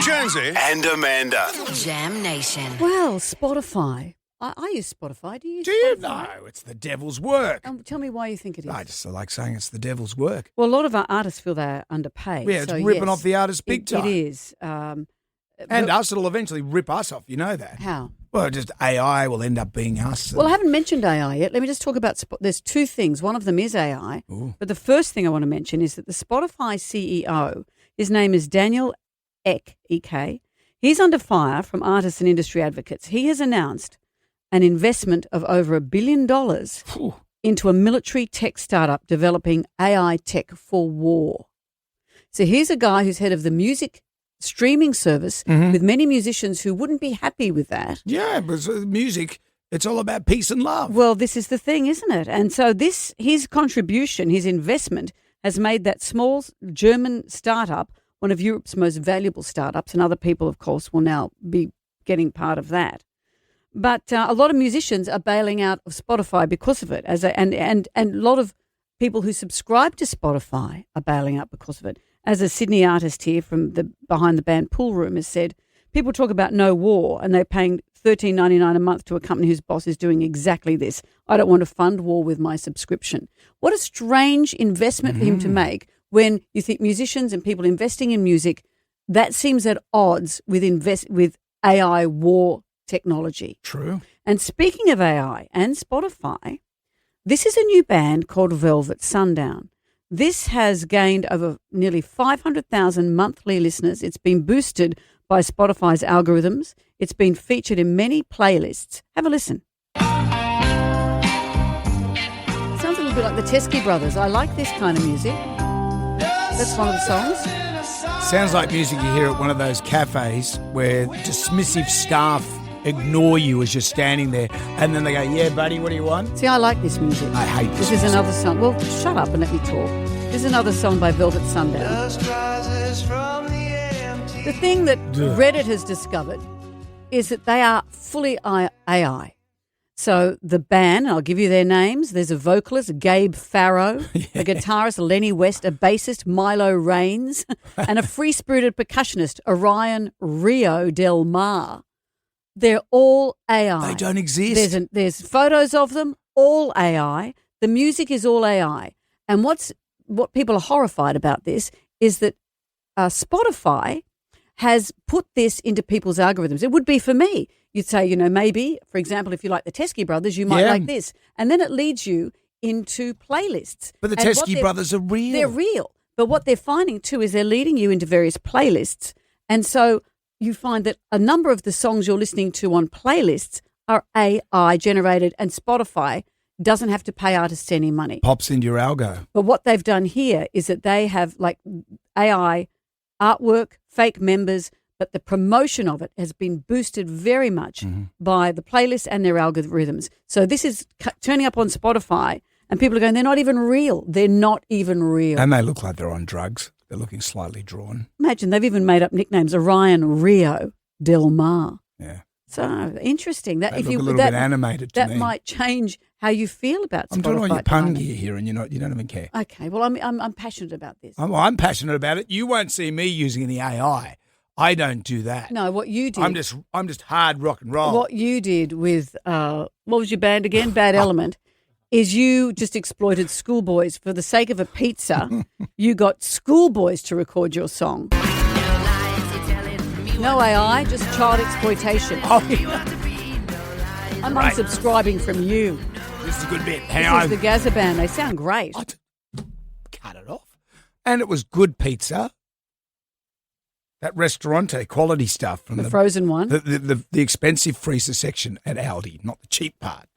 Jonesy and Amanda. Jam Nation. Well, Spotify. I use Spotify. Do you use Do you? Spotify? No, it's the devil's work. Tell me why you think it is. I just like saying it's the devil's work. Well, a lot of our artists feel they're underpaid. Yeah, it's so ripping yes, off the artists big time. It is. And but us, it'll eventually rip us off. You know that. how? Well, just AI will end up being us. Well, I haven't mentioned AI yet. Let me just talk about there's two things. One of them is AI. Ooh. But the first thing I want to mention is that the Spotify CEO, his name is Daniel Ek, E-K. He's under fire from artists and industry advocates. He has announced an investment of over $1 billion into a military tech startup developing AI tech for war. So here's a guy who's head of the music streaming service with many musicians who wouldn't be happy with that. Yeah, but music, it's all about peace and love. Well, this is the thing, isn't it? And so his contribution, his investment, has made that small German startup one of Europe's most valuable startups, and other people, of course, will now be getting part of that. But a lot of musicians are bailing out of Spotify because of it, and a lot of people who subscribe to Spotify are bailing out because of it. As a Sydney artist here from the behind the band Pool Room has said, people talk about no war, and they're paying $13.99 a month to a company whose boss is doing exactly this. I don't want to fund war with my subscription. What a strange investment for him to make when you think musicians and people investing in music, that seems at odds with AI war technology. True. And speaking of AI and Spotify, this is a new band called Velvet Sundown. This has gained over nearly 500,000 monthly listeners. It's been boosted by Spotify's algorithms. It's been featured in many playlists. Have a listen. Sounds a little bit like the Teskey Brothers. I like this kind of music. That's one of the songs. Sounds like music you hear at one of those cafes where dismissive staff ignore you as you're standing there, and then they go, "Yeah, buddy, what do you want?" See, I like this music. I hate this This is music. another song. Well, shut up and let me talk. This is another song by Velvet Sundown. The thing that Reddit has discovered is that they are fully AI. So the band, I'll give you their names. There's a vocalist, Gabe Farrow, a guitarist, Lenny West, a bassist, Milo Raines, and a free-spirited percussionist, Orion Rio Del Mar. They're all AI. They don't exist. There's photos of them, all AI. The music is all AI. And what people are horrified about this is that Spotify has put this into people's algorithms. It would be for me. You'd say, maybe, for example, if you like the Teskey Brothers, you might like this. And then it leads you into playlists. But the Teskey Brothers are real. They're real. But what they're finding too is they're leading you into various playlists. And so you find that a number of the songs you're listening to on playlists are AI generated, and Spotify doesn't have to pay artists any money. Pops into your algo. But what they've done here is that they have like AI artwork, fake members, but the promotion of it has been boosted very much by the playlists and their algorithms. So this is turning up on Spotify, and people are going, they're not even real. They're not even real. And they look like they're on drugs. They're looking slightly drawn. Imagine, they've even made up nicknames, Orion Rio Del Mar. Yeah. So interesting. That They if look you a little that, bit animated to that me. might change how you feel about Spotify. I'm talking about your pun Diamond. gear here, and you don't even care. Okay, well, I'm passionate about this. I'm passionate about it. You won't see me using any AI. I don't do that. No, what you did. I'm just hard rock and roll. What you did with what was your band again? Bad Element. Is you just exploited schoolboys for the sake of a pizza. You got schoolboys to record your song. No AI, just child exploitation. Oh, yeah. I'm unsubscribing from you. This is a good bit. This is the Gaza Band. They sound great. Cut it off. And it was good pizza. That Restaurante quality stuff from The frozen one. The expensive freezer section at Aldi, not the cheap part.